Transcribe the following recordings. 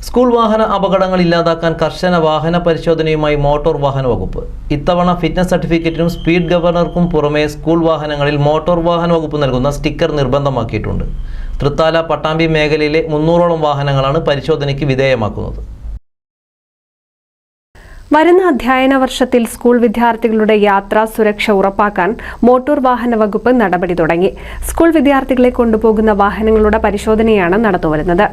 School വാഹന അപകടങ്ങൾ ഇല്ലാതാക്കാൻ കർശന വാഹന പരിശോധനയുമായി മോട്ടോർ വാഹന വകുപ്പ്. ഇത്തവണ ഫിറ്റ്നസ് സർട്ടിഫിക്കറ്റിനും സ്പീഡ് ഗവർണർക്കും പുറമെ സ്കൂൾ വാഹനങ്ങളിൽ മോട്ടോർ വാഹന വകുപ്പ് നൽകുന്ന സ്റ്റിക്കർ നിർബന്ധമാക്കിയിട്ടുണ്ട്. തൃത്താല പട്ടാമ്പി മേഖലയിലെ 300ഓളം വാഹനങ്ങളാണ് പരിശോധനയ്ക്ക് വിധേയമാക്കുന്നത്. വരുന്ന അധ്യയന വർഷത്തിൽ സ്കൂൾ വിദ്യാർത്ഥികളുടെ യാത്രാ സുരക്ഷ ഉറപ്പാക്കാൻ മോട്ടോർ വാഹന വകുപ്പ് നടപടി തുടങ്ങി. സ്കൂൾ വിദ്യാർത്ഥികളെ കൊണ്ടുപോകുന്ന വാഹനങ്ങളുടെ പരിശോധനയാണ് നടന്നുവരുന്നത്.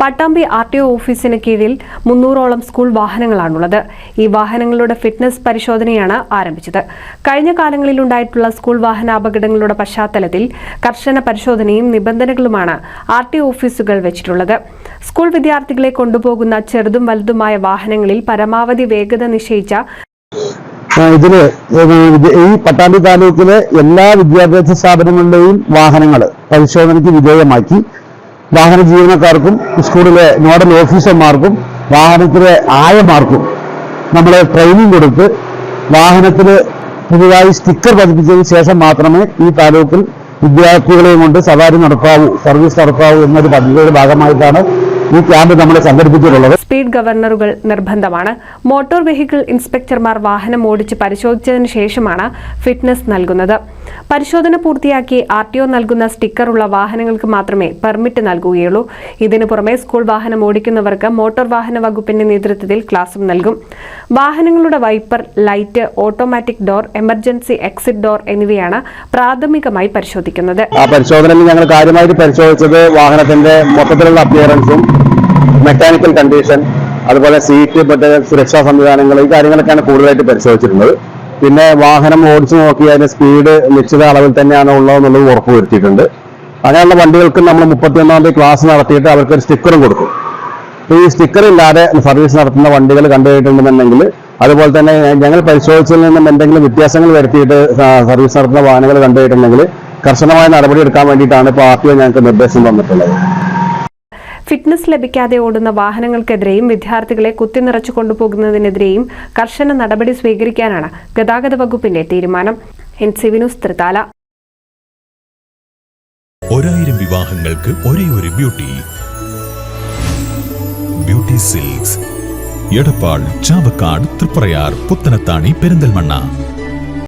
പട്ടാമ്പി RTO ഓഫീസിന് കീഴിൽ 300ഓളം സ്കൂൾ വാഹനങ്ങളാണുള്ളത്. ഈ വാഹനങ്ങളുടെ ഫിറ്റ്നസ് പരിശോധനയാണ് ആരംഭിച്ചത്. കഴിഞ്ഞ കാലങ്ങളിലുണ്ടായിട്ടുള്ള സ്കൂൾ വാഹന അപകടങ്ങളുടെ പശ്ചാത്തലത്തിൽ കർശന പരിശോധനയും നിബന്ധനകളുമാണ് RTO ഓഫീസുകൾ വെച്ചിട്ടുള്ളത്. സ്കൂൾ വിദ്യാർത്ഥികളെ കൊണ്ടുപോകുന്ന ചെറുതും വലുതുമായ വാഹനങ്ങളിൽ പരമാവധി വേഗത നിശ്ചയിച്ച ഈ പട്ടാമ്പി താലൂക്കിലെ എല്ലാ വിദ്യാഭ്യാസ സ്ഥാപനങ്ങളുടെയും വാഹനങ്ങൾ പരിശോധനയ്ക്ക് വിധേയമാക്കി വാഹന ജീവനക്കാർക്കും സ്കൂളിലെ നോഡൽ ഓഫീസർമാർക്കും വാഹനത്തിലെ ആയമാർക്കും നമ്മൾ ട്രെയിനിങ് കൊടുത്ത് വാഹനത്തിൽ പുതുതായി സ്റ്റിക്കർ പതിപ്പിച്ചതിന് ശേഷം മാത്രമേ ഈ താലൂക്കിൽ വിദ്യാർത്ഥികളെയും കൊണ്ട് സവാരി നടത്താവൂ, സർവീസ് നടത്താവൂ എന്നൊരു പദ്ധതിയുടെ ഭാഗമായിട്ടാണ് ഈ ക്യാമ്പ് നമ്മൾ സംഘടിപ്പിച്ചിട്ടുള്ളത്. സ്പീഡ് ഗവർണറുകൾ നിർബന്ധമാണ്. മോട്ടോർ വെഹിക്കിൾ ഇൻസ്പെക്ടർമാർ വാഹനം ഓടിച്ച് പരിശോധിച്ചതിന് ശേഷമാണ് ഫിറ്റ്നസ് നൽകുന്നത്. പരിശോധന പൂർത്തിയാക്കി RTO നൽകുന്ന സ്റ്റിക്കർ ഉള്ള വാഹനങ്ങൾക്ക് മാത്രമേ പെർമിറ്റ് നൽകുകയുള്ളൂ. ഇതിനു പുറമെ സ്കൂൾ വാഹനം ഓടിക്കുന്നവർക്ക് മോട്ടോർ വാഹന വകുപ്പിന്റെ നേതൃത്വത്തിൽ ക്ലാസും നൽകും. വാഹനങ്ങളുടെ wiper, light, automatic door, emergency exit door എന്നിവയാണ് പ്രാഥമികമായി പരിശോധിക്കുന്നത്. ആ പരിശോധനയിൽ ഞങ്ങൾ കാര്യമായിട്ട് പരിശോധിച്ചത് വാഹനത്തിന്റെ മൊത്തത്തിലുള്ള അപ്പിയറൻസും മെക്കാനിക്കൽ കണ്ടീഷൻ, അതുപോലെ സീറ്റ്, മറ്റേ സുരക്ഷാ സംവിധാനങ്ങൾ, ഈ കാര്യങ്ങളൊക്കെയാണ് കൂടുതലായിട്ട് പരിശോധിച്ചിട്ടുള്ളത്. പിന്നെ വാഹനം ഓടിച്ചു നോക്കി അതിന്റെ സ്പീഡ് നിശ്ചിത അളവിൽ തന്നെയാണോ ഉള്ളതെന്നുള്ളത് ഉറപ്പുവരുത്തിയിട്ടുണ്ട്. അങ്ങനെയുള്ള വണ്ടികൾക്ക് നമ്മൾ 31-ാം തീയതി ക്ലാസ് നടത്തിയിട്ട് അവർക്ക് ഒരു സ്റ്റിക്കറും കൊടുക്കും. ഈ സ്റ്റിക്കർ ഇല്ലാതെ സർവീസ് നടത്തുന്ന വണ്ടികൾ കണ്ടുകഴിഞ്ഞിട്ടുണ്ടെന്നുണ്ടെങ്കിൽ, അതുപോലെ തന്നെ ഞങ്ങൾ പരിശോധിച്ചതിൽ നിന്നും എന്തെങ്കിലും വ്യത്യാസങ്ങൾ വരുത്തിയിട്ട് സർവീസ് നടത്തുന്ന വാഹനങ്ങൾ കണ്ടുകഴിഞ്ഞിട്ടുണ്ടെങ്കിൽ കർശനമായ നടപടി എടുക്കാൻ വേണ്ടിയിട്ടാണ് ഇപ്പോൾ RTO ഞങ്ങൾക്ക് നിർദ്ദേശം തന്നിട്ടുള്ളത്. ഫിറ്റ്നസ് ലഭിക്കാതെ ഓടുന്ന വാഹനങ്ങൾക്കെതിരെയും വിദ്യാർത്ഥികളെ കുത്തിനിറച്ചു കൊണ്ടുപോകുന്നതിനെതിരെയും കർശന നടപടി സ്വീകരിക്കാനാണ് ഗതാഗത വകുപ്പിന്റെ തീരുമാനം. NCV news, Thrithala. 1000 വിവാഹങ്ങൾക്ക് ഒരേ ഒരു ബ്യൂട്ടി സിൽക്സ്, എടപ്പാൾ, ചാവക്കാട്, തൃപ്രയാർ, പുത്തനത്താണി, പെരിന്തൽമണ്ണ.